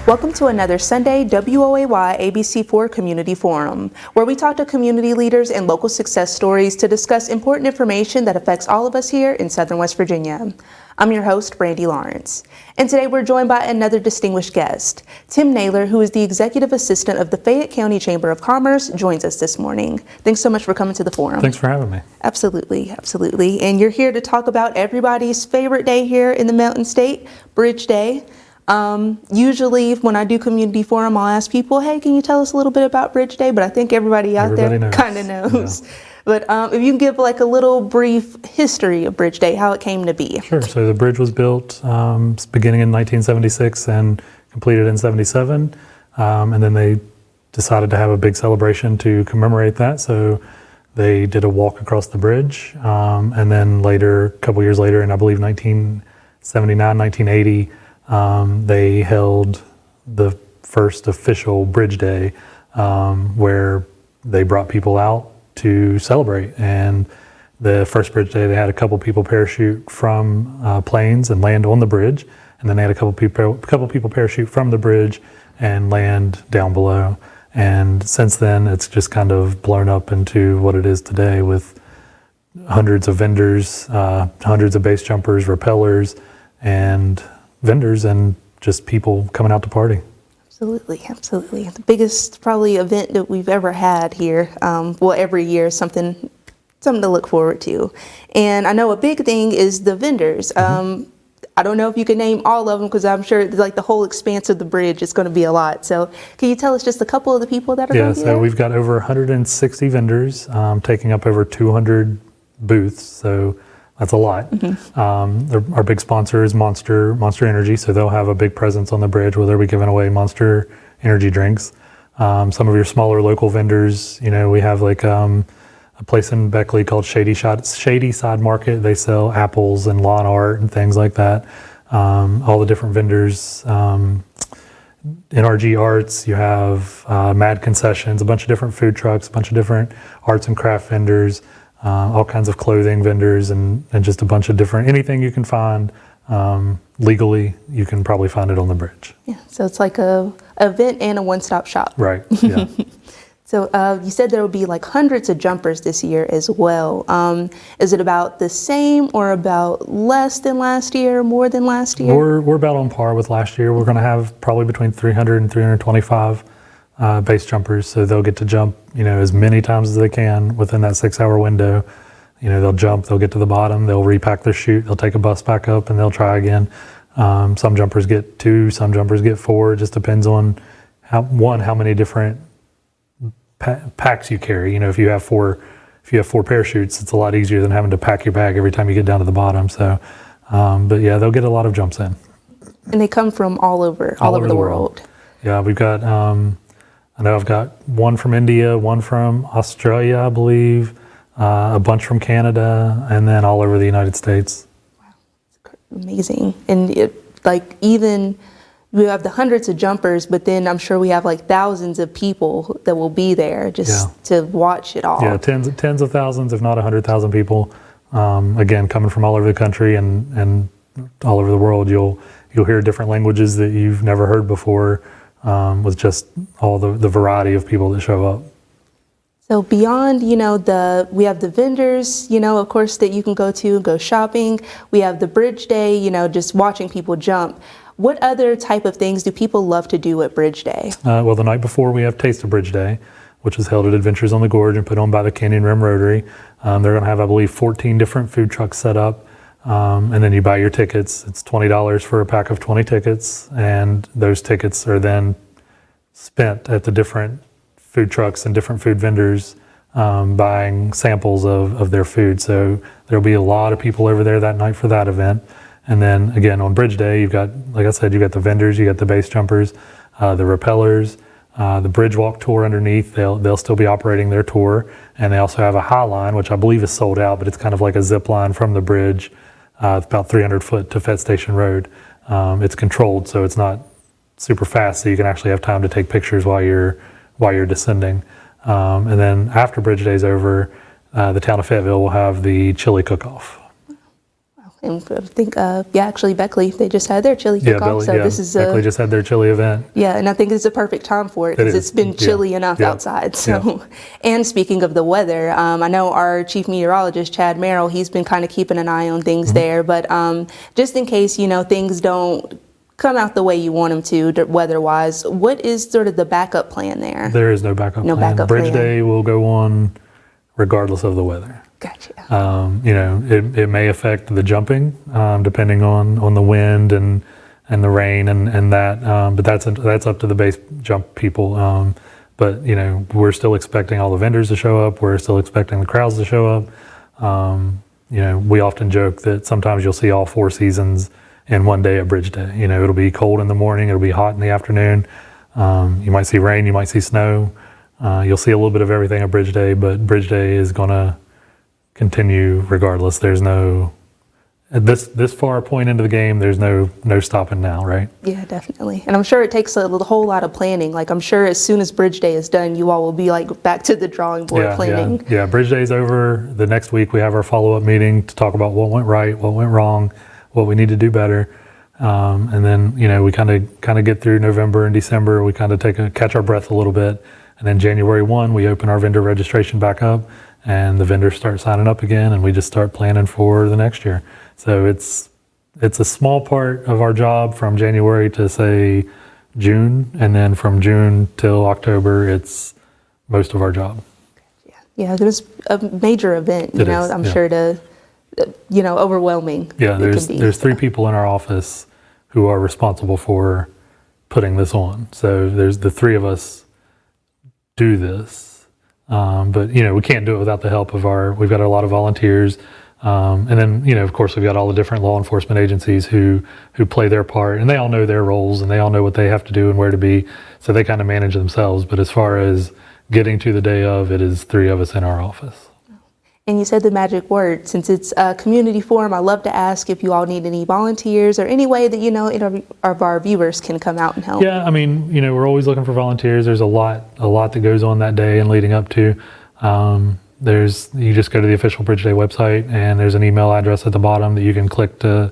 Welcome to another Sunday WOAY ABC4 Community Forum, where we talk to community leaders and local success stories to discuss important information that affects all of us here in Southern West Virginia. I'm your host, Brandy Lawrence, and today we're joined by another distinguished guest. Tim Naylor, who is the Executive Assistant of the Fayette County Chamber of Commerce, joins us this morning. Thanks so much for coming to the forum. Thanks for having me. Absolutely, absolutely. And you're here to talk about everybody's favorite day here in the Mountain State, Bridge Day. Usually when I do community forum, I'll ask people, hey, can you tell us a little bit about Bridge Day? But I think everybody out there kind of knows. Yeah. But if you can give like a little brief history of Bridge Day, how it came to be. Sure. So the bridge was built beginning in 1976 and completed in 77. And then they decided to have a big celebration to commemorate that. So they did a walk across the bridge. And then later, a couple years later, in I believe 1979, 1980, they held the first official Bridge Day where they brought people out to celebrate. And the first Bridge Day, they had a couple people parachute from planes and land on the bridge. And then they had a couple people parachute from the bridge and land down below. And since then, it's just kind of blown up into what it is today with hundreds of vendors, hundreds of base jumpers, rappellers, and vendors, and just people coming out to party. Absolutely, absolutely. The biggest probably event that we've ever had here. Well, every year something to look forward to. And I know a big thing is the vendors. I don't know if you can name all of them because I'm sure like the whole expanse of the bridge is going to be a lot. So can you tell us just a couple of the people that are going to be there? Yeah, so we've got over 160 vendors taking up over 200 booths. So that's a lot. Our big sponsor is Monster Energy, so they'll have a big presence on the bridge where they'll be giving away Monster Energy drinks. Some of your smaller local vendors, you know, we have like a place in Beckley called Shady Side Market. They sell apples and lawn art and things like that. All the different vendors. NRG Arts, you have Mad Concessions, a bunch of different food trucks, a bunch of different arts and craft vendors. All kinds of clothing vendors and just a bunch of different, anything you can find legally, you can probably find it on the bridge. Yeah, so it's like a event and a one-stop shop. Right, yeah. So you said there will be like hundreds of jumpers this year as well. Is it about the same or about less than last year, more than last year? We're about on par with last year. We're going to have probably between 300 and 325 base jumpers, so they'll get to jump, you know, as many times as they can within that 6-hour window. You know, they'll jump, they'll get to the bottom, they'll repack their chute, they'll take a bus back up, and they'll try again. Some jumpers get 2, some jumpers get 4. It just depends on how many different packs you carry. You know, if you have 4 parachutes, it's a lot easier than having to pack your bag every time you get down to the bottom. So, but yeah, they'll get a lot of jumps in. And they come from all over the world. Yeah, we've got. I know I've got one from India, one from Australia, I believe, a bunch from Canada, and then all over the United States. Wow, it's amazing. And even we have the hundreds of jumpers, but then I'm sure we have like thousands of people that will be there just to watch it all. Yeah, tens of thousands, if not 100,000 people. Again, coming from all over the country and all over the world. You'll hear different languages that you've never heard before. With just all the variety of people that show up. So beyond, you know, we have the vendors, you know, of course, that you can go to and go shopping. We have the Bridge Day, you know, just watching people jump. What other type of things do people love to do at Bridge Day? Well, the night before we have Taste of Bridge Day, which is held at Adventures on the Gorge and put on by the Canyon Rim Rotary. They're going to have, I believe, 14 different food trucks set up. And then you buy your tickets. It's $20 for a pack of 20 tickets, and those tickets are then spent at the different food trucks and different food vendors buying samples of their food. So there'll be a lot of people over there that night for that event. And then again, on Bridge Day, you've got, like I said, you've got the vendors, you got the base jumpers, the rappellers, the bridge walk tour underneath. They'll still be operating their tour. And they also have a high line, which I believe is sold out, but it's kind of like a zip line from the bridge. It's about 300 foot to Fett Station Road. It's controlled, so it's not super fast, so you can actually have time to take pictures while you're descending. And then after Bridge Day's over, the town of Fayetteville will have the chili cook-off. Wow. And I think, actually Beckley, they just had their chili Yeah, kickoff. So this is Beckley just had their chili event. yeah, and I think it's a perfect time for it because It it's is. been chilly enough Yeah. outside. So, and speaking of the weather, I know our chief meteorologist Chad Merrill, he's been kind of keeping an eye on things there. But just in case things don't come out the way you want them to weather-wise, what is sort of the backup plan there? There is no backup plan. backup Bridge plan. Day will go on regardless of the weather. Gotcha. It may affect the jumping depending on the wind and the rain and that, but that's up to the base jump people. But we're still expecting all the vendors to show up. We're still expecting the crowds to show up. We often joke that sometimes you'll see all 4 seasons in one day at Bridge Day. It'll be cold in the morning, it'll be hot in the afternoon. You might see rain, you might see snow. You'll see a little bit of everything at Bridge Day, but Bridge Day is going to continue regardless. There's no, at this far point into the game, there's no stopping now, right? Yeah, definitely. And I'm sure it takes a whole lot of planning. Like I'm sure as soon as Bridge Day is done, you all will be like back to the drawing board planning. Yeah. Bridge Day is over. The next week we have our follow-up meeting to talk about what went right, what went wrong, what we need to do better. And then, we kind of get through November and December. We kind of catch our breath a little bit. And then January 1, we open our vendor registration back up and the vendors start signing up again and we just start planning for the next year. So it's a small part of our job from January to say June, and then from June till October, it's most of our job. Yeah, there's a major event, I'm sure to, overwhelming. Yeah, it can be. there's 3 people in our office who are responsible for putting this on. So there's the 3 of us do this. But we can't do it without the help of we've got a lot of volunteers. And then, of course, we've got all the different law enforcement agencies who play their part, and they all know their roles and they all know what they have to do and where to be. So they kind of manage themselves. But as far as getting to the day of, it is 3 of us in our office. And you said the magic word. Since it's a community forum, I love to ask if you all need any volunteers or any way that, any of our viewers can come out and help. Yeah, I mean, we're always looking for volunteers. There's a lot that goes on that day and leading up to. You just go to the official Bridge Day website and there's an email address at the bottom that you can click to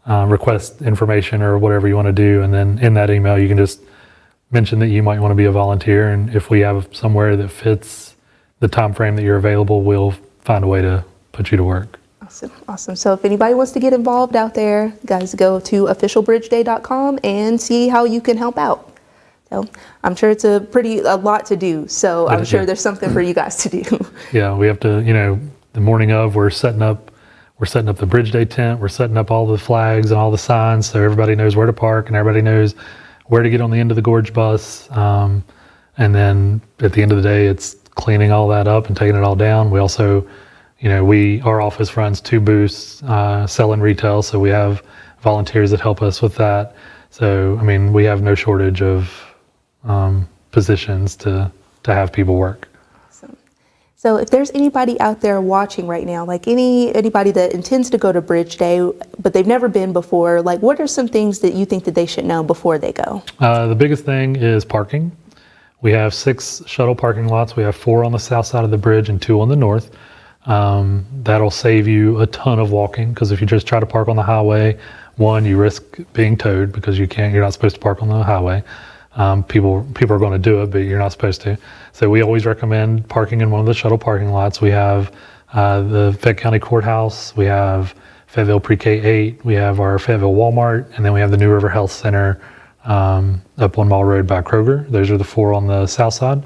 request information or whatever you want to do. And then in that email, you can just mention that you might want to be a volunteer. And if we have somewhere that fits the time frame that you're available, we'll find a way to put you to work. Awesome. So if anybody wants to get involved out there, guys, go to officialbridgeday.com and see how you can help out. So I'm sure it's a lot to do. So I'm sure there's something for you guys to do. Yeah, we have to, the morning of, we're setting up the Bridge Day tent. We're setting up all the flags and all the signs so everybody knows where to park and everybody knows where to get on the end of the gorge bus. And then at the end of the day, it's cleaning all that up and taking it all down. We also, our office runs 2 booths selling retail, so we have volunteers that help us with that. So, we have no shortage of positions to have people work. Awesome. So if there's anybody out there watching right now, like anybody that intends to go to Bridge Day, but they've never been before, like what are some things that you think that they should know before they go? The biggest thing is parking. We have 6 shuttle parking lots. We have 4 on the south side of the bridge and 2 on the north. That'll save you a ton of walking, because if you just try to park on the highway, 1, you risk being towed because you're not supposed to park on the highway. People are going to do it, but you're not supposed to. So we always recommend parking in one of the shuttle parking lots. We have the Fayette County Courthouse, we have Fayetteville Pre-K 8, we have our Fayetteville Walmart, and then we have the New River Health Center up on Mall Road by Kroger. Those are the 4 on the south side.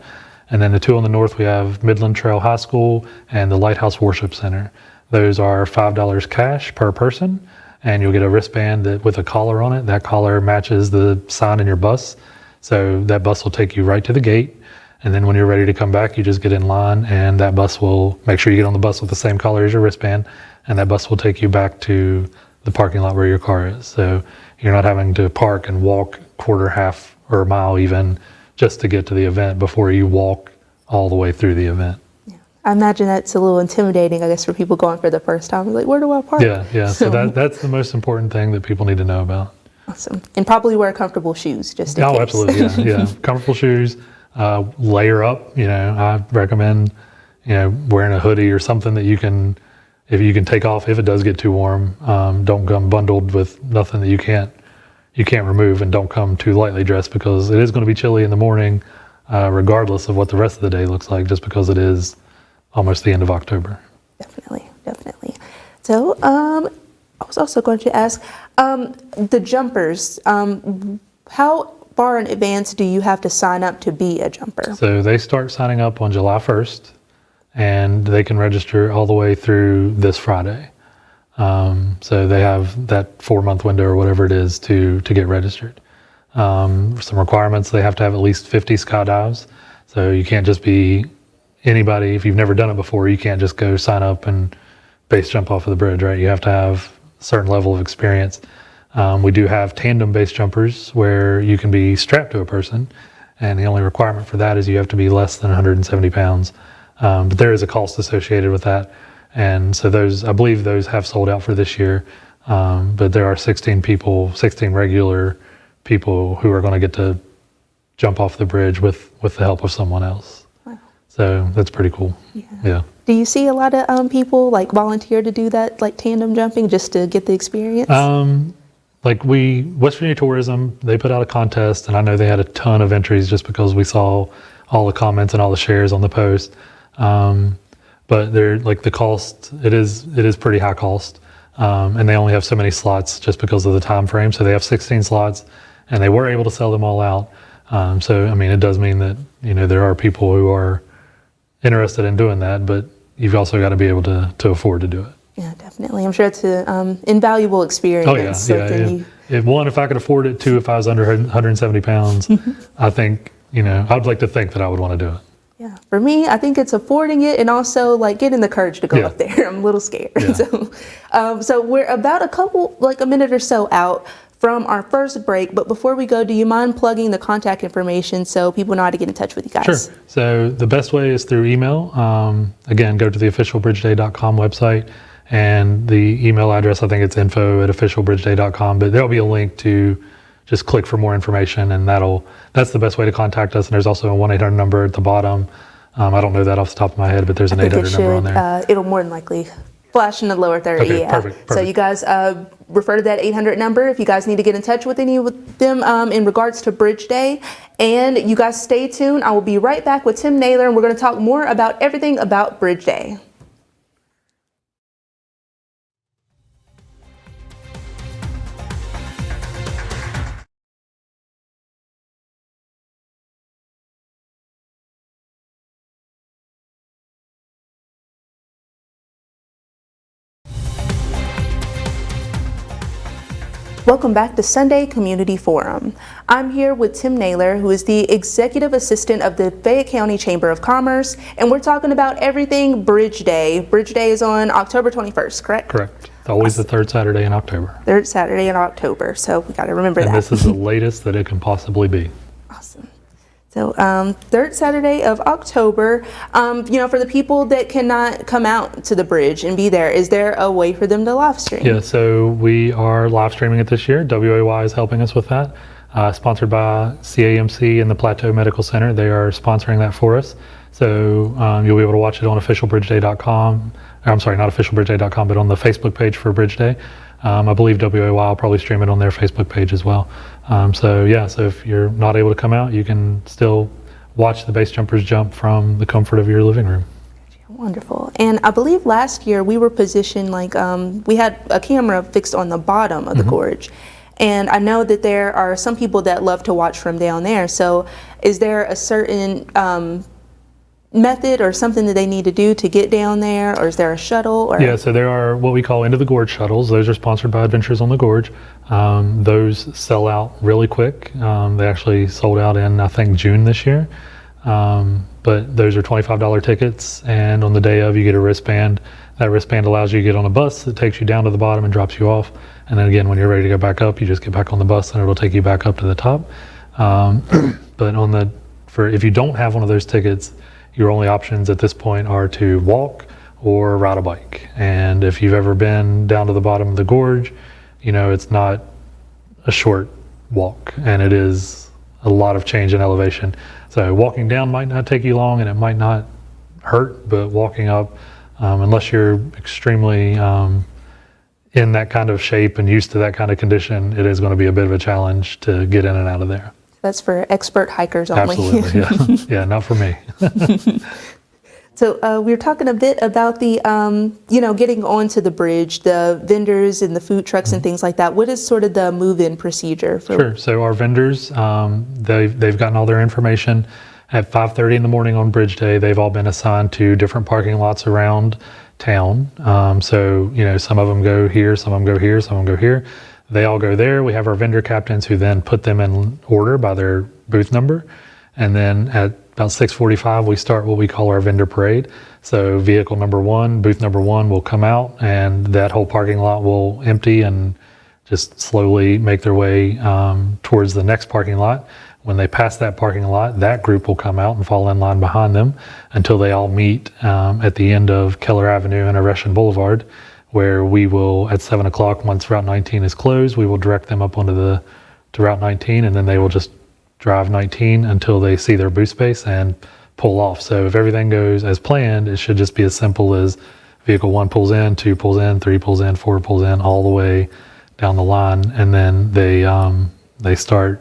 And then the 2 on the north, we have Midland Trail High School and the Lighthouse Worship Center. Those are $5 cash per person, and you'll get a wristband with a collar on it. That collar matches the sign in your bus. So that bus will take you right to the gate. And then when you're ready to come back, you just get in line, and that bus will make sure you get on the bus with the same collar as your wristband, and that bus will take you back to the parking lot where your car is. So you're not having to park and walk quarter, half, or a mile even just to get to the event before you walk all the way through the event. Yeah. I imagine that's a little intimidating, I guess, for people going for the first time. Like, where do I park? Yeah. So that's the most important thing that people need to know about. Awesome. And probably wear comfortable shoes just in case. Oh, absolutely. Yeah. Comfortable shoes, layer up. I recommend, wearing a hoodie or something that you can, if you can take off, if it does get too warm, don't come bundled with nothing that you can't remove, and don't come too lightly dressed, because it is going to be chilly in the morning, regardless of what the rest of the day looks like, just because it is almost the end of October. Definitely. So I was also going to ask, the jumpers, how far in advance do you have to sign up to be a jumper? So they start signing up on July 1st, and they can register all the way through this Friday. So they have that 4-month window or whatever it is to get registered. Some requirements: they have to have at least 50 skydives. So you can't just be anybody. If you've never done it before, you can't just go sign up and base jump off of the bridge, right? You have to have a certain level of experience. We do have tandem base jumpers where you can be strapped to a person, and the only requirement for that is you have to be less than 170 pounds. But there is a cost associated with that. And so those, I believe those have sold out for this year. But there are 16 regular people who are going to get to jump off the bridge with the help of someone else. Wow. So that's pretty cool. Yeah. Do you see a lot of people like volunteer to do that, like tandem jumping, just to get the experience? Like West Virginia Tourism, they put out a contest, and I know they had a ton of entries just because we saw all the comments and all the shares on the post. But they're like, the cost, it is pretty high cost. And they only have so many slots just because of the time frame. So they have 16 slots, and they were able to sell them all out. So, I mean, it does mean that, there are people who are interested in doing that, but you've also got to be able to afford to do it. Yeah, definitely. I'm sure it's an invaluable experience. Oh, yeah. If I could afford it, too, if I was under 170 pounds, I think, I'd like to think that I would want to do it. Yeah, for me, I think it's affording it and also like getting the courage to go up there. I'm a little scared. Yeah. So we're about a minute or so out from our first break. But before we go, do you mind plugging the contact information so people know how to get in touch with you guys? Sure. So the best way is through email. Again, go to the officialbridgeday.com website, and the email address, I think it's info@officialbridgeday.com, but there'll be a link to just click for more information, and that's the best way to contact us. And there's also a 1-800 number at the bottom. I don't know that off the top of my head, but there's an 800 number on there. It'll more than likely flash in the lower third. Okay, perfect. So you guys refer to that 800 number if you guys need to get in touch with any of them in regards to Bridge Day. And you guys stay tuned. I will be right back with Tim Naylor, and we're going to talk more about everything about Bridge Day. Welcome back to Sunday Community Forum. I'm here with Tim Naylor, who is the Executive Assistant of the Fayette County Chamber of Commerce, and we're talking about everything Bridge Day. Bridge Day is on October 21st, correct? Correct. It's always the third Saturday in October. Third Saturday in October, so we got to remember that. And this is the latest that it can possibly be. Awesome. So third Saturday of October, for the people that cannot come out to the bridge and be there, is there a way for them to live stream? Yeah, so we are live streaming it this year. WAY is helping us with that. Sponsored by CAMC and the Plateau Medical Center. They are sponsoring that for us. So you'll be able to watch it on officialbridgeday.com. I'm sorry, not officialbridgeday.com, but on the Facebook page for Bridge Day. I believe WAY will probably stream it on their Facebook page as well. So if you're not able to come out, you can still watch the base jumpers jump from the comfort of your living room. Wonderful. And I believe last year we were positioned we had a camera fixed on the bottom of the gorge. And I know that there are some people that love to watch from down there. So is there a certain method or something that they need to do to get down there, or is there a shuttle? Or? Yeah, so there are what we call Into the Gorge shuttles. Those are sponsored by Adventures on the Gorge. Those sell out really quick. They actually sold out in, I think, June this year. But those are $25 tickets, and on the day of you get a wristband. That wristband allows you to get on a bus that takes you down to the bottom and drops you off. And then again, when you're ready to go back up, you just get back on the bus and it'll take you back up to the top. But if you don't have one of those tickets, your only options at this point are to walk or ride a bike. And if you've ever been down to the bottom of the gorge, it's not a short walk, and it is a lot of change in elevation. So walking down might not take you long and it might not hurt, but walking up unless you're extremely in that kind of shape and used to that kind of condition, it is going to be a bit of a challenge to get in and out of there. That's for expert hikers only. Absolutely, yeah. Yeah, not for me. So we were talking a bit about the, getting onto the bridge, the vendors and the food trucks and things like that. What is sort of the move-in procedure? Sure. So our vendors, they've gotten all their information at 5:30 in the morning on Bridge Day. They've all been assigned to different parking lots around town. So some of them go here, some of them go here, some of them go here. They all go there. We have our vendor captains who then put them in order by their booth number, and then at about 6:45, we start what we call our vendor parade. So vehicle number one, booth number one will come out, and that whole parking lot will empty and just slowly make their way towards the next parking lot. When they pass that parking lot, that group will come out and fall in line behind them until they all meet at the end of Keller Avenue and Areshan Boulevard, where we will, at 7 o'clock, once Route 19 is closed, we will direct them up onto to Route 19, and then they will just drive 19 until they see their booth space and pull off. So if everything goes as planned, it should just be as simple as vehicle 1 pulls in, 2 pulls in, 3 pulls in, 4 pulls in, all the way down the line, and then they start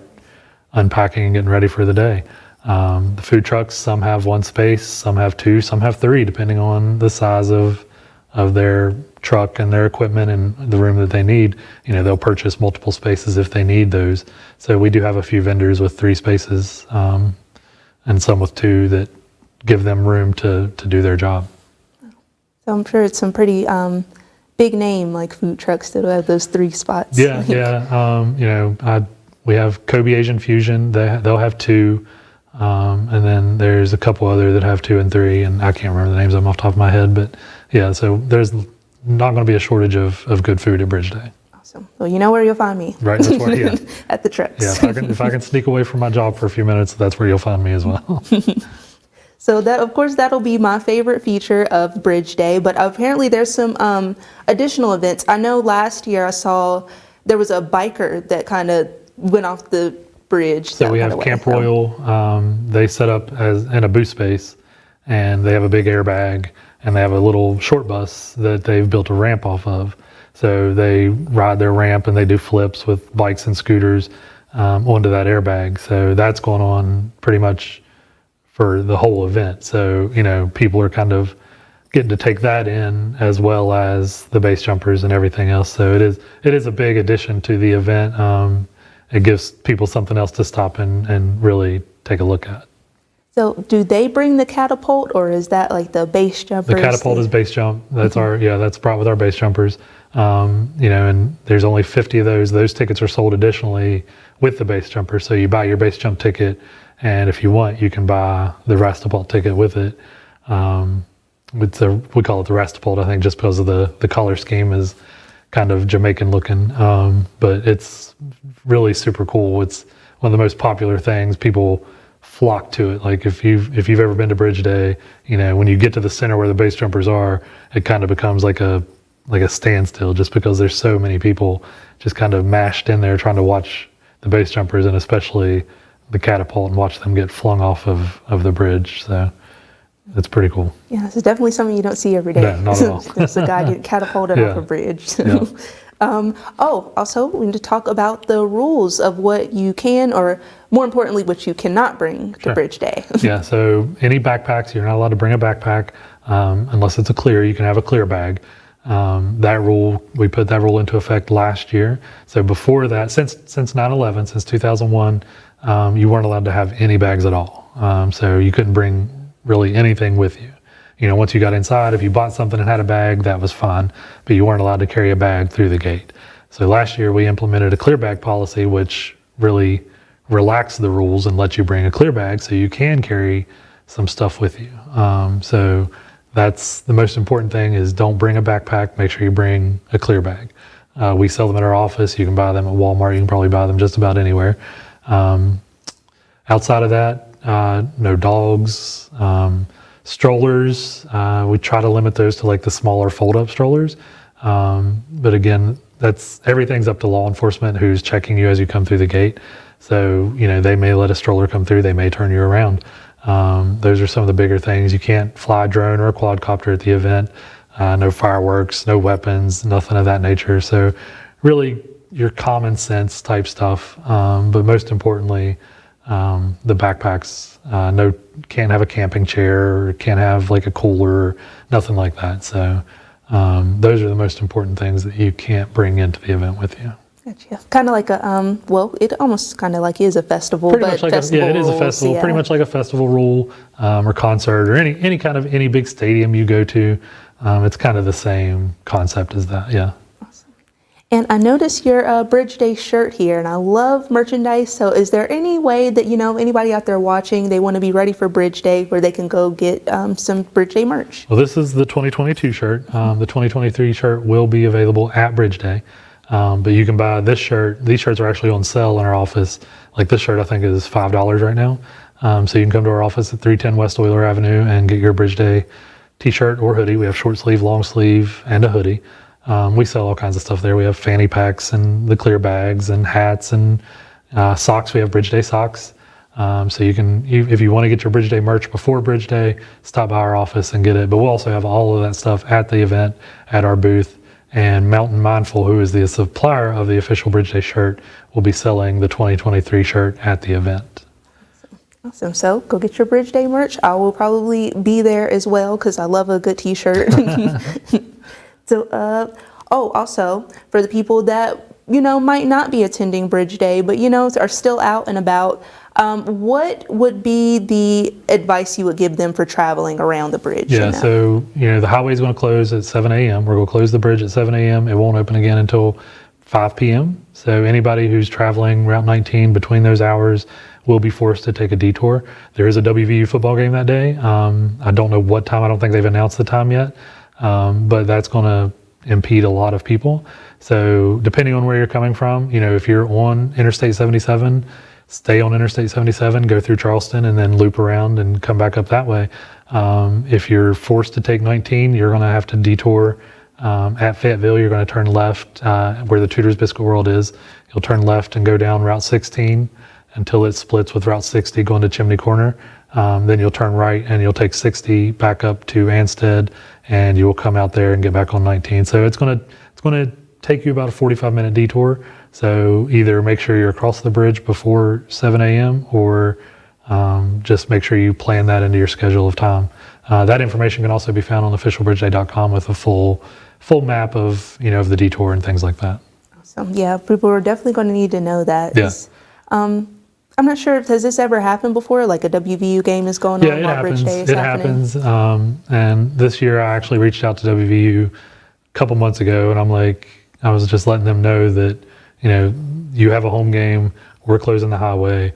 unpacking and getting ready for the day. The food trucks, some have 1 space, some have 2, some have 3, depending on the size of their truck and their equipment and the room that they need. They'll purchase multiple spaces if they need those. So we do have a few vendors with 3 spaces and some with 2 that give them room to do their job. So I'm sure it's some pretty big name like food trucks that have those 3 spots. Yeah, yeah. We have Kobe Asian Fusion. They'll have 2. And then there's a couple other that have 2 and 3, and I can't remember the names off the top of my head, but yeah, so there's not going to be a shortage of good food at Bridge Day. Awesome. Well, you know where you'll find me. Right, that's where, yeah. At the trucks. Yeah, if I can sneak away from my job for a few minutes, that's where you'll find me as well. So that, of course, that'll be my favorite feature of Bridge Day, but apparently there's some additional events. I know last year I saw there was a biker that kind of went off the bridge. So we have Camp Royal. They set up in a booth space, and they have a big airbag, and they have a little short bus that they've built a ramp off of. So they ride their ramp and they do flips with bikes and scooters onto that airbag. So that's going on pretty much for the whole event. So, people are kind of getting to take that in as well as the base jumpers and everything else. So it is a big addition to the event. It gives people something else to stop and really take a look at. So do they bring the catapult, or is that like the base jumpers? The catapult is base jump. That's that's brought with our base jumpers. And there's only 50 of those. Those tickets are sold additionally with the base jumper. So you buy your base jump ticket, and if you want, you can buy the Rastapult ticket with it. We call it the Rastapult, I think, just because of the color scheme is kind of Jamaican looking, but it's really super cool. It's one of the most popular things. People flock to it. Like if you've ever been to Bridge Day, when you get to the center where the base jumpers are, it kind of becomes like a standstill, just because there's so many people just kind of mashed in there trying to watch the base jumpers, and especially the catapult, and watch them get flung off of the bridge. So it's pretty cool. Yeah, it's definitely something you don't see every day. No, not at all. There's a guy getting catapulted off a bridge. So. Yeah. Also, we need to talk about the rules of what you can, or more importantly, what you cannot bring to Bridge Day. Yeah, so any backpacks, you're not allowed to bring a backpack unless it's a clear. You can have a clear bag. We put that rule into effect last year. So before that, since 9/11, since 2001, you weren't allowed to have any bags at all. So you couldn't bring really anything with you. Once you got inside, if you bought something and had a bag, that was fine, but you weren't allowed to carry a bag through the gate. So last year we implemented a clear bag policy, which really relaxed the rules and lets you bring a clear bag so you can carry some stuff with you. So that's the most important thing, is don't bring a backpack. Make sure you bring a clear bag. We sell them at our office. You can buy them at Walmart. You can probably buy them just about anywhere. Outside of that, no dogs. Strollers, we try to limit those to like the smaller fold-up strollers. But again, everything's up to law enforcement who's checking you as you come through the gate. So, they may let a stroller come through, they may turn you around. Those are some of the bigger things. You can't fly a drone or a quadcopter at the event. No fireworks, no weapons, nothing of that nature. So really your common sense type stuff. But most importantly, the backpacks, can't have a camping chair or can't have like a cooler, nothing like that. So those are the most important things that you can't bring into the event with you. Gotcha. Kind of like a, well, it almost kind of like is a festival, Pretty but much like festival it is a rules, festival. yeah. Pretty much like a festival rule or concert or any big stadium you go to. It's kind of the same concept as that. Yeah. And I noticed your Bridge Day shirt here, and I love merchandise. So is there any way that, anybody out there watching, they want to be ready for Bridge Day where they can go get some Bridge Day merch? Well, this is the 2022 shirt. The 2023 shirt will be available at Bridge Day. But you can buy this shirt. These shirts are actually on sale in our office. Like this shirt, I think is $5 right now. So you can come to our office at 310 West Euler Avenue and get your Bridge Day t-shirt or hoodie. We have short sleeve, long sleeve, and a hoodie. We sell all kinds of stuff there. We have fanny packs and the clear bags and hats and socks. We have Bridge Day socks. So you can, if you want to get your Bridge Day merch before Bridge Day, stop by our office and get it. But we'll also have all of that stuff at the event at our booth. And Mountain Mindful, who is the supplier of the official Bridge Day shirt, will be selling the 2023 shirt at the event. Awesome. So go get your Bridge Day merch. I will probably be there as well because I love a good t-shirt. So, also for the people that, might not be attending Bridge Day, but, are still out and about, what would be the advice you would give them for traveling around the bridge? Yeah, so, the highway is going to close at 7 a.m. We're going to close the bridge at 7 a.m. It won't open again until 5 p.m. So anybody who's traveling Route 19 between those hours will be forced to take a detour. There is a WVU football game that day. I don't know what time. I don't think they've announced the time yet. But that's going to impede a lot of people. So depending on where you're coming from, if you're on Interstate 77, stay on Interstate 77, go through Charleston, and then loop around and come back up that way. If you're forced to take 19, you're going to have to detour at Fayetteville. You're going to turn left where the Tudor's Biscuit World is. You'll turn left and go down Route 16 until it splits with Route 60 going to Chimney Corner. Then you'll turn right and you'll take 60 back up to Anstead, and you will come out there and get back on 19. So it's going to take you about a 45-minute detour. So either make sure you're across the bridge before 7 a.m. or just make sure you plan that into your schedule of time. That information can also be found on officialbridgeday.com with a full map of of the detour and things like that. Awesome. Yeah, people are definitely going to need to know that. Yeah. I'm not sure, has this ever happened before? Like a WVU game is going on while Bridge Day is happening? It happens. And this year I actually reached out to WVU a couple months ago, and I was just letting them know that, you have a home game, we're closing the highway.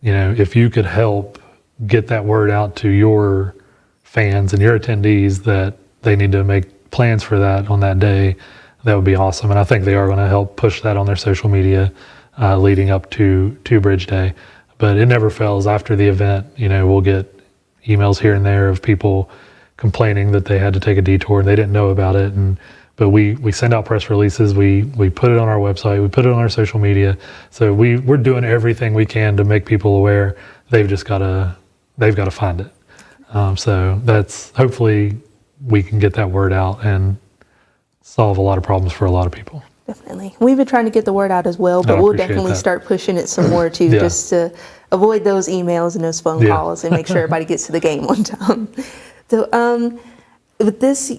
If you could help get that word out to your fans and your attendees that they need to make plans for that on that day, that would be awesome. And I think they are going to help push that on their social media leading up to Bridge Day. But it never fails. After the event, we'll get emails here and there of people complaining that they had to take a detour and they didn't know about it. But we send out press releases. We put it on our website. We put it on our social media. So we're doing everything we can to make people aware. They've got to find it. So that's, hopefully we can get that word out and solve a lot of problems for a lot of people. Definitely. We've been trying to get the word out as well, but we'll definitely start pushing it some more too, just to avoid those emails and those phone calls and make sure everybody gets to the game on time. So with this,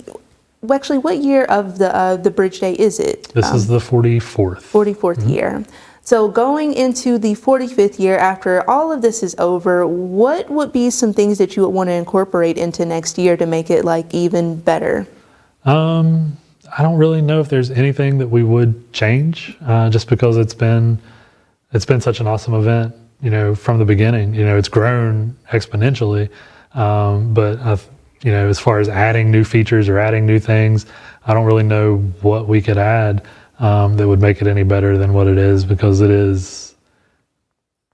actually, what year of the Bridge Day is it? This is the 44th. 44th year. So going into the 45th year, after all of this is over, what would be some things that you would want to incorporate into next year to make it even better? I don't really know if there's anything that we would change, just because it's been such an awesome event, from the beginning. It's grown exponentially, but as far as adding new features or adding new things, I don't really know what we could add that would make it any better than what it is, because it is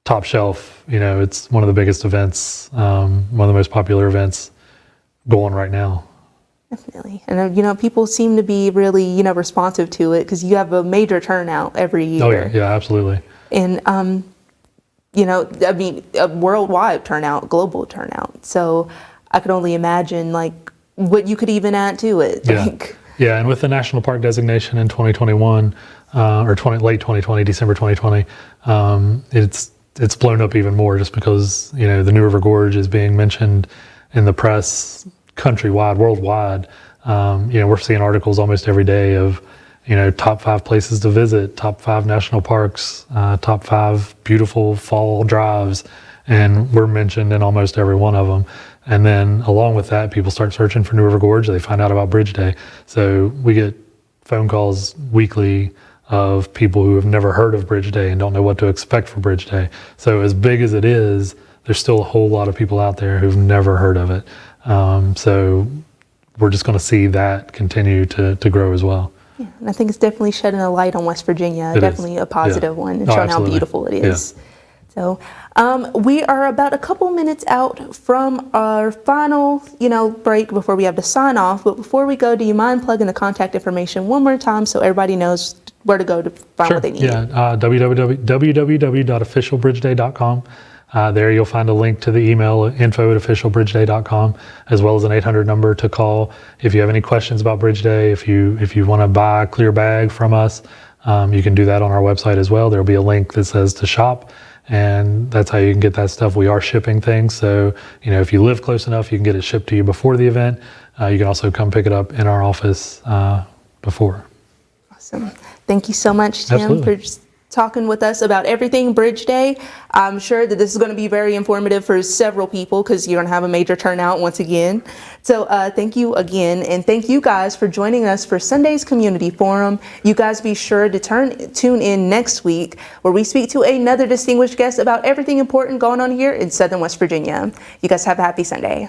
top shelf. It's one of the biggest events, one of the most popular events going right now. Definitely. And, people seem to be really, responsive to it because you have a major turnout every year. Oh, yeah, absolutely. And I mean, a worldwide turnout, global turnout. So I could only imagine like what you could even add to it. Yeah. Like, Yeah, and with the national park designation in 2021, late 2020, December 2020, it's blown up even more just because the New River Gorge is being mentioned in the press countrywide, worldwide. We're seeing articles almost every day of top 5 places to visit, top 5 national parks, top 5 beautiful fall drives, and we're mentioned in almost every one of them. And then along with that, people start searching for New River Gorge. They find out about Bridge Day. So we get phone calls weekly of people who have never heard of Bridge Day and don't know what to expect for Bridge Day. So as big as it is, there's still a whole lot of people out there who've never heard of it. So we're just going to see that continue to grow as well. yeah, and I think it's definitely shedding a light on West Virginia, It definitely is. a positive Yeah. one, and Oh, showing how absolutely. beautiful it is. Yeah. So we are about a couple minutes out from our final, break before we have to sign off. But before we go, do you mind plugging the contact information one more time so everybody knows where to go to find what they need? Yeah, www.officialbridgeday.com. There you'll find a link to the email info@officialbridgeday.com, as well as an 800 number to call if you have any questions about Bridge Day. If you want to buy a clear bag from us, you can do that on our website as well. There'll be a link that says to shop, and that's how you can get that stuff. We are shipping things, so if you live close enough, you can get it shipped to you before the event. You can also come pick it up in our office before. Awesome. Thank you so much, Tim, Absolutely. for just talking with us about everything Bridge Day. I'm sure that this is going to be very informative for several people because you're going to have a major turnout once again. So thank you again. And thank you guys for joining us for Sunday's Community Forum. You guys be sure to tune in next week where we speak to another distinguished guest about everything important going on here in Southern West Virginia. You guys have a happy Sunday.